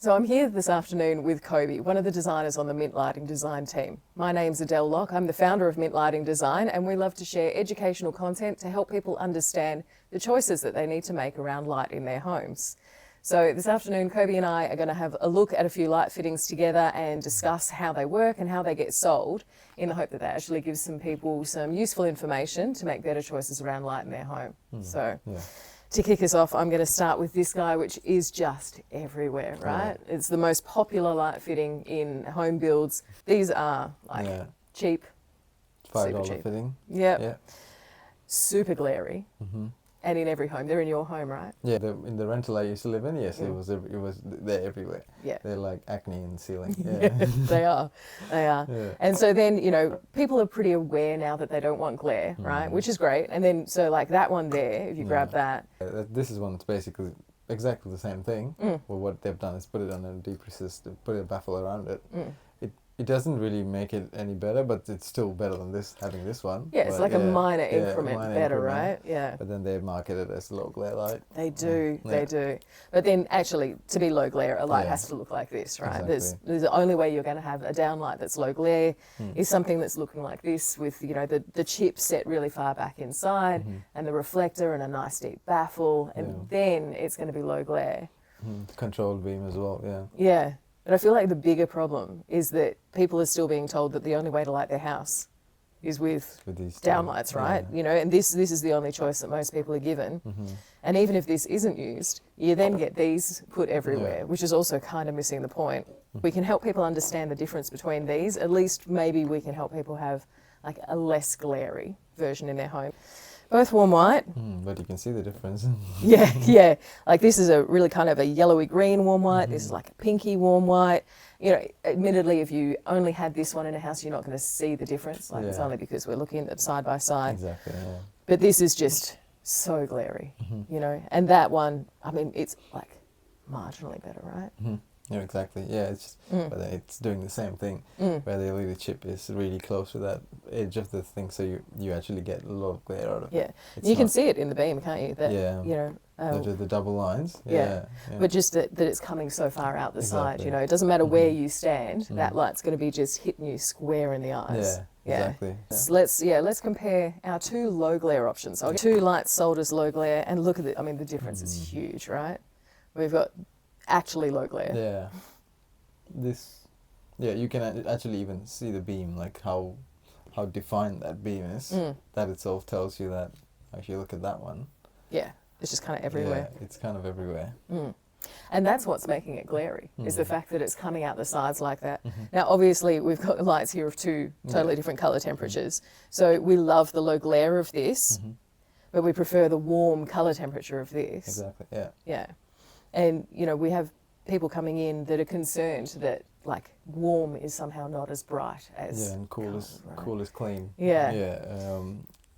So I'm here this afternoon with Kobe, one of the designers on the Mint Lighting Design team. My name's Adele Locke. I'm the founder of Mint Lighting Design, and we love to share educational content to help people understand the choices that they need to make around light in their homes. So this afternoon, Kobe and I are going to have a look at a few light fittings together and discuss how they work and how they get sold, in the hope that they actually give some people some useful information to make better choices around light in their home. To kick us off, I'm going to start with this guy, which is just everywhere, right? Yeah. It's the most popular light fitting in home builds. These are cheap, $5 cheap fitting. Yep. Yeah. Super glary. Mm-hmm. And in every home. They're in your home, right? Yeah, in the rental I used to live in, yes, it was they're everywhere. Yeah. They're like acne in the ceiling. Yeah, they are. Yeah. And so then, people are pretty aware now that they don't want glare, right? Which is great. And then, so like that one there, if you grab that. This is one that's basically exactly the same thing. Well, what they've done is put it on a deep resist, put a baffle around it. It doesn't really make it any better, but it's still better than having this one. Yeah, it's like a minor increment better, right? Yeah. But then they market it as low glare light. They do, they do. But then actually, to be low glare, a light has to look like this, right? Exactly. There's the only way you're going to have a downlight that's low glare is something that's looking like this with, the chip set really far back inside and the reflector and a nice deep baffle, and then it's going to be low glare. Controlled beam as well, yeah. Yeah. But I feel like the bigger problem is that people are still being told that the only way to light their house is with these downlights, right? Yeah. And this is the only choice that most people are given. And even if this isn't used, you then get these put everywhere, which is also kind of missing the point. We can help people understand the difference between these. At least maybe we can help people have like a less glary version in their home. Both warm white. But you can see the difference. Yeah. Like this is a really kind of a yellowy green warm white. This is like a pinky warm white. Admittedly, if you only had this one in a house, you're not going to see the difference. Like it's only because we're looking at them side by side. Exactly, yeah. But this is just so glary, And that one, I mean, it's like marginally better, right? Yeah, exactly. Yeah, it's just, but it's doing the same thing where the LED chip is really close to that edge of the thing, so you actually get a lot of glare out of it. Yeah, you can see it in the beam, can't you? That, the double lines. Yeah. But just that it's coming so far out the side. It doesn't matter where you stand. That light's going to be just hitting you square in the eyes. Yeah, exactly. So let's compare our two low glare options. So two lights sold as low glare, and look at it. I mean, the difference is huge, right? We've got actually low glare. Yeah. You can actually even see the beam, like how defined that beam is. That itself tells you that. Actually, look at that one. Yeah, it's just kind of everywhere. Yeah, it's kind of everywhere. And that's what's making it glary, is the fact that it's coming out the sides like that. Now, obviously, we've got lights here of two totally different colour temperatures. So we love the low glare of this, but we prefer the warm colour temperature of this. Exactly, yeah. Yeah. And, we have people coming in that are concerned that, like, warm is somehow not as bright as... Yeah, and cool is clean. Yeah.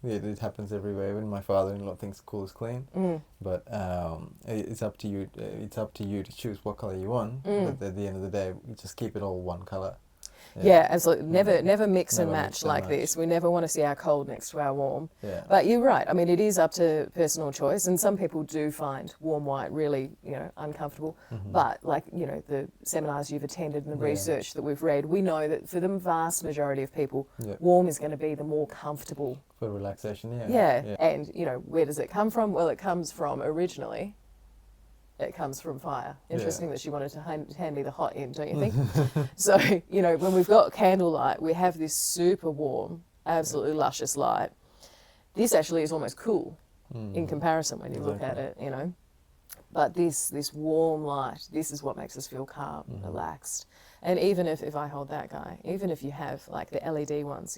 Yeah, it happens everywhere. Even my father-in-law thinks cool is clean. But it's up to you. It's up to you to choose what colour you want. But at the end of the day, you just keep it all one colour. Yeah, absolutely. Never mix and match like this. We never want to see our cold next to our warm. Yeah. But you're right. I mean, it is up to personal choice, and some people do find warm white really, uncomfortable. But like, the seminars you've attended and the research that we've read, we know that for the vast majority of people, warm is going to be the more comfortable. For relaxation, Yeah. And, where does it come from? Well, it comes from originally... It comes from fire. Interesting that she wanted to hand me the hot end, don't you think? So, when we've got candlelight, we have this super warm, absolutely luscious light. This actually is almost cool in comparison when you look at it, But this warm light, this is what makes us feel calm, relaxed. And even if I hold that guy, even if you have like the LED ones,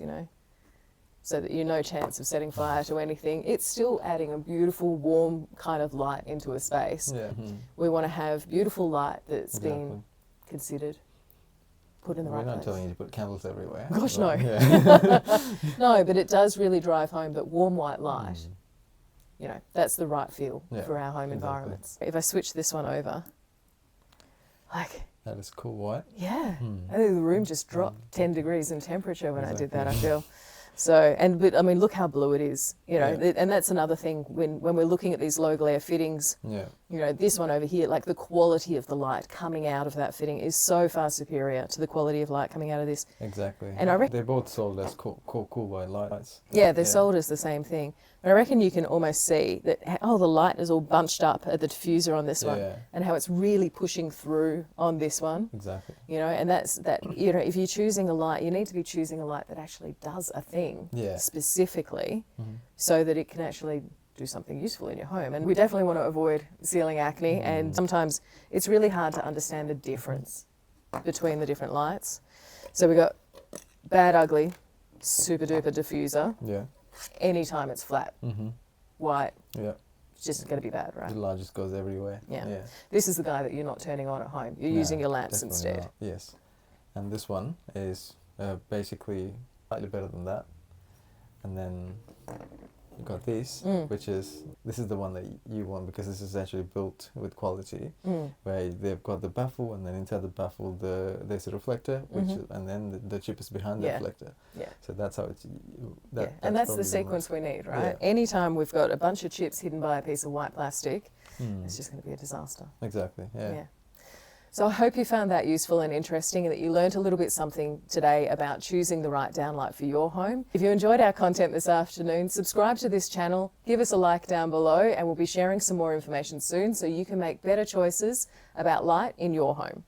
so that no chance of setting fire to anything, it's still adding a beautiful, warm kind of light into a space. Yeah. We want to have beautiful light that's been considered, put in the right place. We're not telling you to put candles everywhere. Gosh, no. No, but it does really drive home that warm white light, that's the right feel for our home environments. If I switch this one over, like... That is cool white. Yeah. I think the room just dropped 10 degrees in temperature when I did that, I feel. So, but I mean, look how blue it is, you know, Yeah. and that's another thing when we're looking at these low glare fittings, Yeah. you know, this one over here, like the quality of the light coming out of that fitting is so far superior to the quality of light coming out of this. Exactly. And I reckon, They're both sold as cool white lights. yeah, they're sold as the same thing. But I reckon you can almost see that, oh, the light is all bunched up at the diffuser on this one, Yeah. and how it's really pushing through on this one. Exactly. You know, and that's that, you know, if you're choosing a light, you need to be choosing a light that actually does a thing Yeah. specifically Mhm. so that it can actually do something useful in your home. And we definitely want to avoid ceiling acne, and sometimes it's really hard to understand the difference between the different lights. So we got bad, ugly, super duper diffuser. Yeah. Anytime it's flat, Mhm. white, Yeah. it's just going to be bad, right? The light just goes everywhere. Yeah. Yeah. This is the guy that you're not turning on at home. You're No, using your lamps definitely instead. not. Yes. And this one is basically slightly better than that. And then you got this, which is, this is the one that you want because this is actually built with quality, where they've got the baffle, and then inside the baffle there's a reflector, which is, and then the chip is behind the Yeah. reflector. Yeah. So that's how it's. Yeah, and that's the probably sequence we need, right? Yeah. Anytime we've got a bunch of chips hidden by a piece of white plastic, Mm. it's just going to be a disaster. Exactly. Yeah. So I hope you found that useful and interesting, and that you learned a little bit something today about choosing the right downlight for your home. If you enjoyed our content this afternoon, subscribe to this channel, give us a like down below, and we'll be sharing some more information soon so you can make better choices about light in your home.